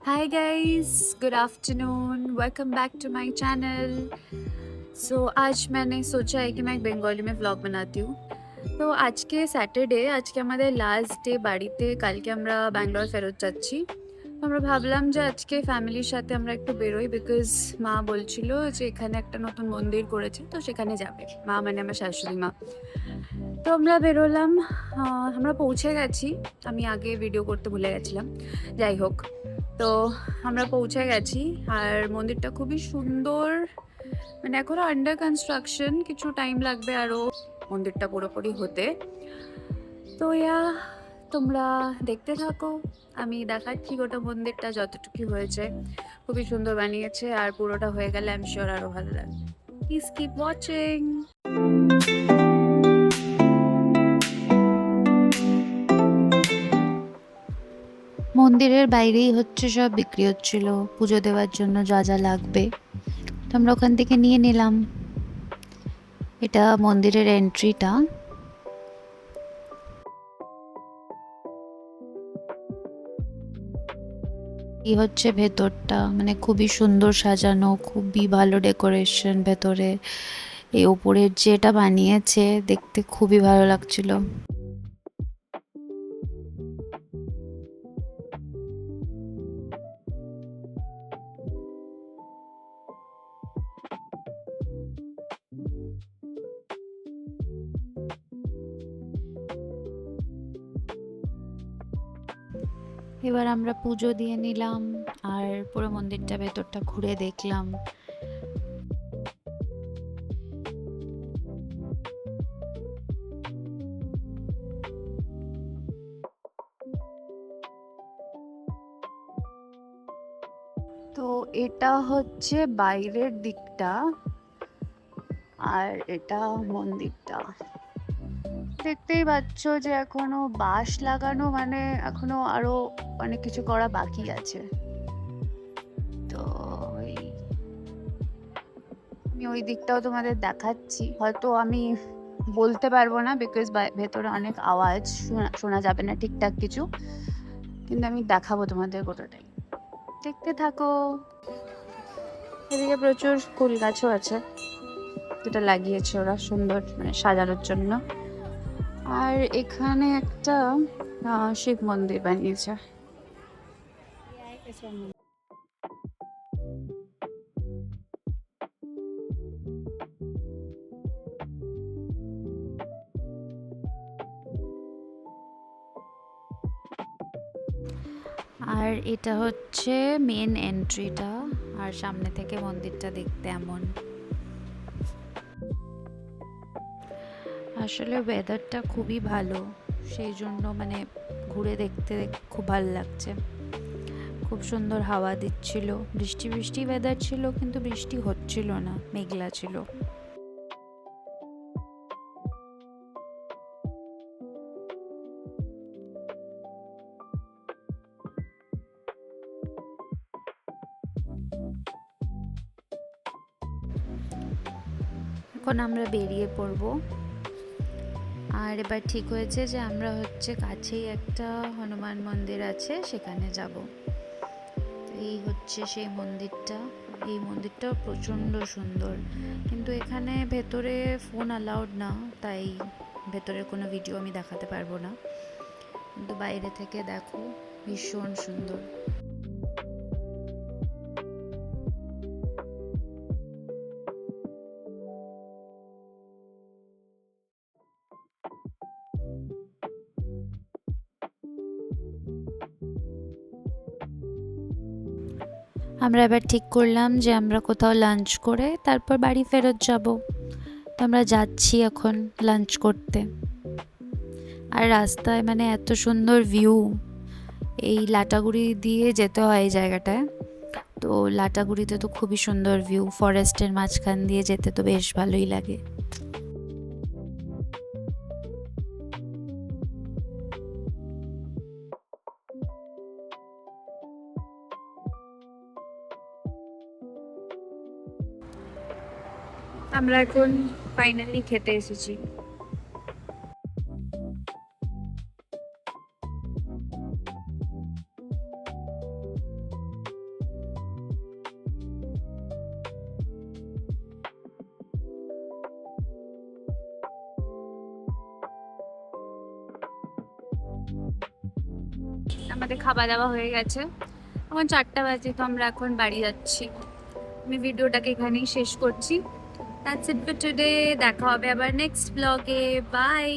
Hi guys, good afternoon. Welcome back to my channel. आज मैंने सोचा है कि मैं एक बंगाली में व्लॉग बनाती हूँ। তো আজকে স্যাটারডে, আজকে আমাদের লাস্ট ডে বাড়িতে। কালকে আমরা ব্যাঙ্গালোর ফেরত যাচ্ছি। আমরা ভাবলাম যে আজকে ফ্যামিলির সাথে আমরা একটু বেরোই, বিকজ মা বলছিল যে এখানে একটা নতুন মন্দির করেছে, তো সেখানে যাবে। মা মানে আমার শাশুড়ি মা। তো আমরা বেরোলাম। আমরা পৌঁছে গেছি। আমি আগে ভিডিও করতে ভুলে গেছিলাম। যাই হোক, তো আমরা পৌঁছে গেছি। আর মন্দিরটা খুবই সুন্দর, মানে এখনো আন্ডার কনস্ট্রাকশন, কিছু টাইম লাগবে আরও মন্দিরটা পুরোপুরি হতে। তো তোমরা দেখতে থাকো, আমি দেখাচ্ছি গোটা মন্দিরটা যতটুকু হয়েছে। খুবই সুন্দর বানিয়েছে, আর পুরোটা হয়ে গেলে আই এম শিওর আরও ভালো লাগবে। Please keep watching. মন্দিরের বাইরেই হচ্ছে সব বিক্রি হচ্ছিল, পুজো দেওয়ার জন্য যা যা লাগবে। তো আমরা ওখান থেকে নিয়ে নিলাম। এটা মন্দিরের এন্ট্রিটা। এই হচ্ছে ভেতরটা, মানে খুবই সুন্দর সাজানো, খুবই ভালো ডেকোরেশন ভেতরে। এই ওপরের যেটা বানিয়েছে দেখতে খুবই ভালো লাগছিল। এবার আমরা পুজো দিয়ে নিলাম, আর পুরো মন্দিরটা ভেতরটা ঘুরে দেখলাম। তো এটা হচ্ছে বাইরের দিকটা, আর এটা মন্দিরটা। দেখতেই পাচ্ছ যে এখনো বাঁশ লাগানো, মানে এখনো আরো অনেক কিছু করা বাকি আছে। তো আমি ওই দিকটাও তোমাদের দেখাচ্ছি। হয়তো আমি বলতে পারবো না, বিকজ ভেতরে অনেক আওয়াজ, শোনা যাবে না ঠিকঠাক কিছু, কিন্তু আমি দেখাবো তোমাদের গোটাটাই। দেখতে থাকো। এদিকে প্রচুর ফুল গাছও আছে, যেটা লাগিয়েছে ওরা সুন্দর, মানে সাজানোর জন্য। আর এখানে একটা শিব মন্দির বানিয়েছে। আর এটা হচ্ছে মেন এন্ট্রিটা, আর সামনে থেকে মন্দিরটা দেখতে এমন। আসলে ওয়েদারটা খুবই ভালো, সেই জন্য মানে ঘুরে দেখতে খুব ভালো লাগছে। খুব সুন্দর হাওয়া দিচ্ছিল, বৃষ্টি বৃষ্টি ওয়েদার ছিল, কিন্তু বৃষ্টি হচ্ছিল না, মেঘলা ছিল। এখন আমরা বেরিয়ে পড়ব। আর এবার ঠিক হয়েছে যে আমরা হচ্ছে কাছেই একটা হনুমান মন্দির আছে, সেখানে যাব। এই হচ্ছে সেই মন্দিরটা। এই মন্দিরটা প্রচণ্ড সুন্দর, কিন্তু এখানে ভেতরে ফোন অ্যালাউড না, তাই ভেতরের কোনো ভিডিও আমি দেখাতে পারবো না, কিন্তু বাইরে থেকে দেখো ভীষণ সুন্দর। আমরা এবার ঠিক করলাম যে আমরা কোথাও লাঞ্চ করে তারপর বাড়ি ফেরত যাব। তো আমরা যাচ্ছি এখন লাঞ্চ করতে। আর রাস্তায় মানে এত সুন্দর ভিউ, এই লাটাগুড়ি দিয়ে যেতে হয় এই জায়গাটায়। তো লাটাগুড়িতে তো খুবই সুন্দর ভিউ, ফরেস্টের মাঝখান দিয়ে যেতে তো বেশ ভালোই লাগে। আমরা এখন ফাইনালি খেতে এসেছি। আমাদের খাওয়া দাওয়া হয়ে গেছে, এখন 4টা বাজে, তো আমরা এখন বাড়ি যাচ্ছি। আমি ভিডিওটাকে এখানেই শেষ করছি। That's it for today. দেখা হবে আবার নেক্সট ব্লগে। বাই।